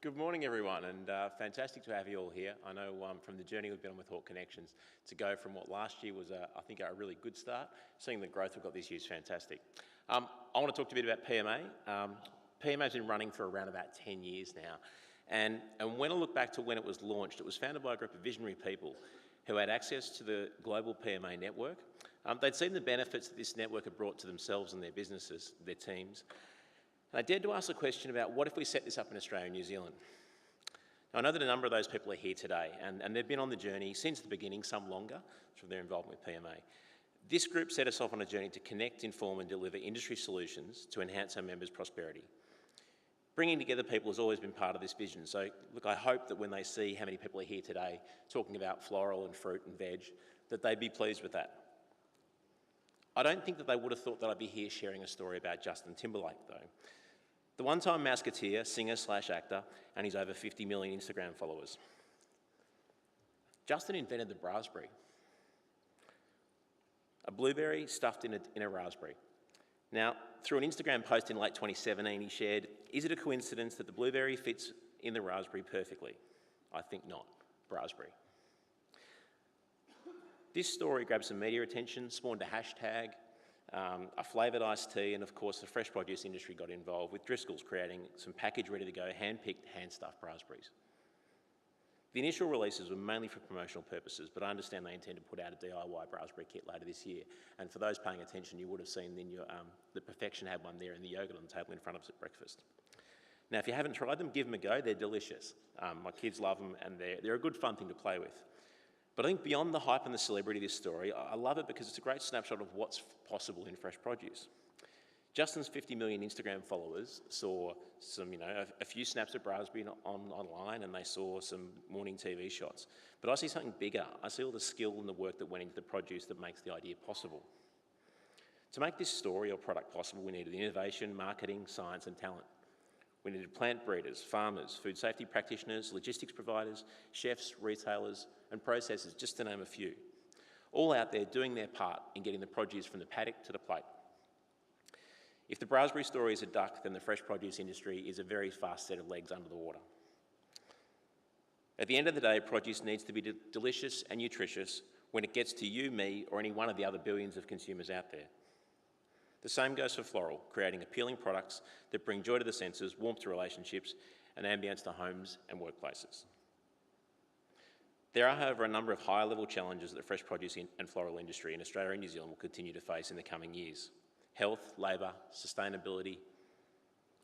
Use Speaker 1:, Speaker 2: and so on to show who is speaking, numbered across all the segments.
Speaker 1: Good morning, everyone, and fantastic to have you all here. I know from the journey we've been on with Hawke Connections to go from what last year was, I think, a really good start, seeing the growth we've got this year is fantastic. I want to talk to you a bit about PMA. PMA's been running for around about 10 years now, and when I look back to when it was launched, it was founded by a group of visionary people who had access to the global PMA network. They'd seen the benefits that this network had brought to themselves and their businesses, their teams. And I dared to ask the question about what if we set this up in Australia and New Zealand? Now, I know that a number of those people are here today, and they've been on the journey since the beginning, some longer, from their involvement with PMA. This group set us off on a journey to connect, inform and deliver industry solutions to enhance our members' prosperity. Bringing together people has always been part of this vision, so look, I hope that when they see how many people are here today talking about floral and fruit and veg, that they'd be pleased with that. I don't think that they would have thought that I'd be here sharing a story about Justin Timberlake, though. The one-time Masketeer, singer/actor, and his over 50 million Instagram followers. Justin invented the raspberry. A blueberry stuffed in a raspberry. Now, through an Instagram post in late 2017, he shared, "Is it a coincidence that the blueberry fits in the raspberry perfectly? I think not. Raspberry." This story grabbed some media attention, spawned a hashtag, a flavoured iced tea, and of course the fresh produce industry got involved with Driscoll's creating some package ready to go, hand-picked, hand-stuffed raspberries. The initial releases were mainly for promotional purposes, but I understand they intend to put out a DIY raspberry kit later this year. And for those paying attention, you would have seen in your, the Perfection had one there and the yogurt on the table in front of us at breakfast. Now, if you haven't tried them, give them a go. They're delicious. My kids love them, and they're a good fun thing to play with. But I think beyond the hype and the celebrity of this story, I love it because it's a great snapshot of what's possible in fresh produce. Justin's 50 million Instagram followers saw some, a few snaps of raspberry online, and they saw some morning TV shots. But I see something bigger. I see all the skill and the work that went into the produce that makes the idea possible. To make this story or product possible, we needed innovation, marketing, science and talent. We needed plant breeders, farmers, food safety practitioners, logistics providers, chefs, retailers and processors, just to name a few. All out there doing their part in getting the produce from the paddock to the plate. If the raspberry story is a duck, then the fresh produce industry is a very fast set of legs under the water. At the end of the day, produce needs to be delicious and nutritious when it gets to you, me, or any one of the other billions of consumers out there. The same goes for floral, creating appealing products that bring joy to the senses, warmth to relationships, and ambience to homes and workplaces. There are, however, a number of higher-level challenges that the fresh produce and floral industry in Australia and New Zealand will continue to face in the coming years. Health, labour, sustainability,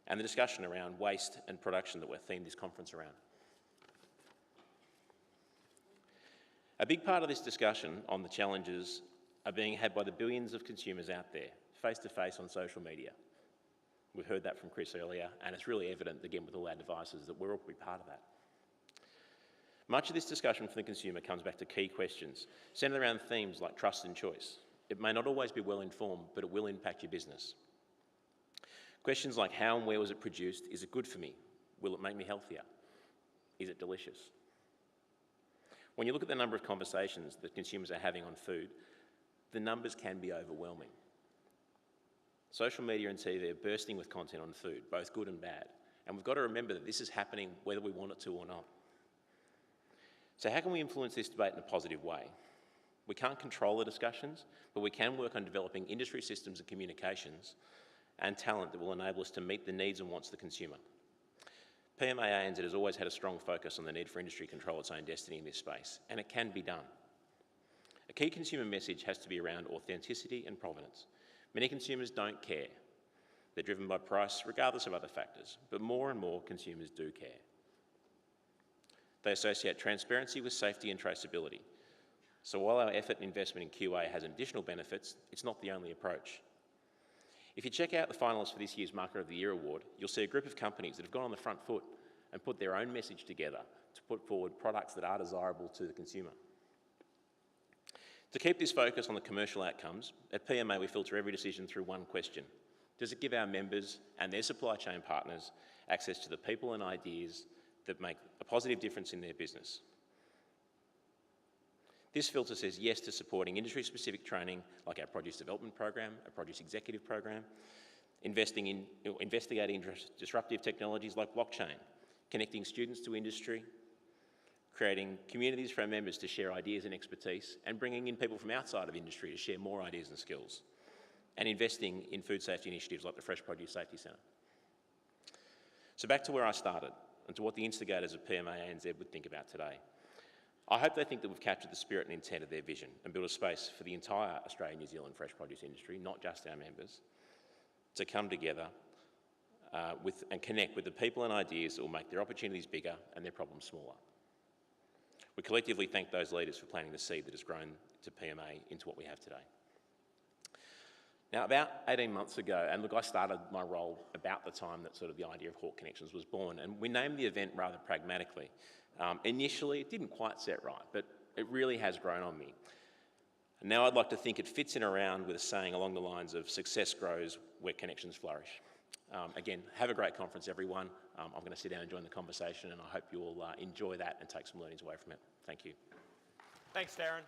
Speaker 1: and the discussion around waste and production that we've themed this conference around. A big part of this discussion on the challenges are being had by the billions of consumers out there, face-to-face on social media. We've heard that from Chris earlier, and it's really evident, again, with all our devices, that we're all probably part of that. Much of this discussion for the consumer comes back to key questions, centred around themes like trust and choice. It may not always be well-informed, but it will impact your business. Questions like how and where was it produced? Is it good for me? Will it make me healthier? Is it delicious? When you look at the number of conversations that consumers are having on food, the numbers can be overwhelming. Social media and TV are bursting with content on food, both good and bad. And we've got to remember that this is happening whether we want it to or not. So how can we influence this debate in a positive way? We can't control the discussions, but we can work on developing industry systems and communications and talent that will enable us to meet the needs and wants of the consumer. PMA ANZ has always had a strong focus on the need for industry to control its own destiny in this space, and it can be done. A key consumer message has to be around authenticity and provenance. Many consumers don't care. They're driven by price, regardless of other factors, but more and more consumers do care. They associate transparency with safety and traceability. So while our effort and investment in QA has additional benefits, it's not the only approach. If you check out the finalists for this year's Marketer of the Year award, you'll see a group of companies that have gone on the front foot and put their own message together to put forward products that are desirable to the consumer. To keep this focus on the commercial outcomes, at PMA we filter every decision through one question. Does it give our members and their supply chain partners access to the people and ideas that make a positive difference in their business? This filter says yes to supporting industry-specific training like our Produce Development Program, our Produce Executive Program, investigating disruptive technologies like blockchain, connecting students to industry, creating communities for our members to share ideas and expertise, and bringing in people from outside of industry to share more ideas and skills, and investing in food safety initiatives like the Fresh Produce Safety Centre. So back to where I started, and to what the instigators of PMA ANZ would think about today. I hope they think that we've captured the spirit and intent of their vision and built a space for the entire Australian New Zealand fresh produce industry, not just our members, to come together and connect with the people and ideas that will make their opportunities bigger and their problems smaller. We collectively thank those leaders for planting the seed that has grown to PMA into what we have today. Now, about 18 months ago, and look, I started my role about the time that sort of the idea of Hawke Connections was born, and we named the event rather pragmatically. Initially, it didn't quite set right, but it really has grown on me. And now I'd like to think it fits in around with a saying along the lines of success grows where connections flourish. Again, have a great conference, everyone. I'm going to sit down and join the conversation, and I hope you all enjoy that and take some learnings away from it. Thank you.
Speaker 2: Thanks, Darren.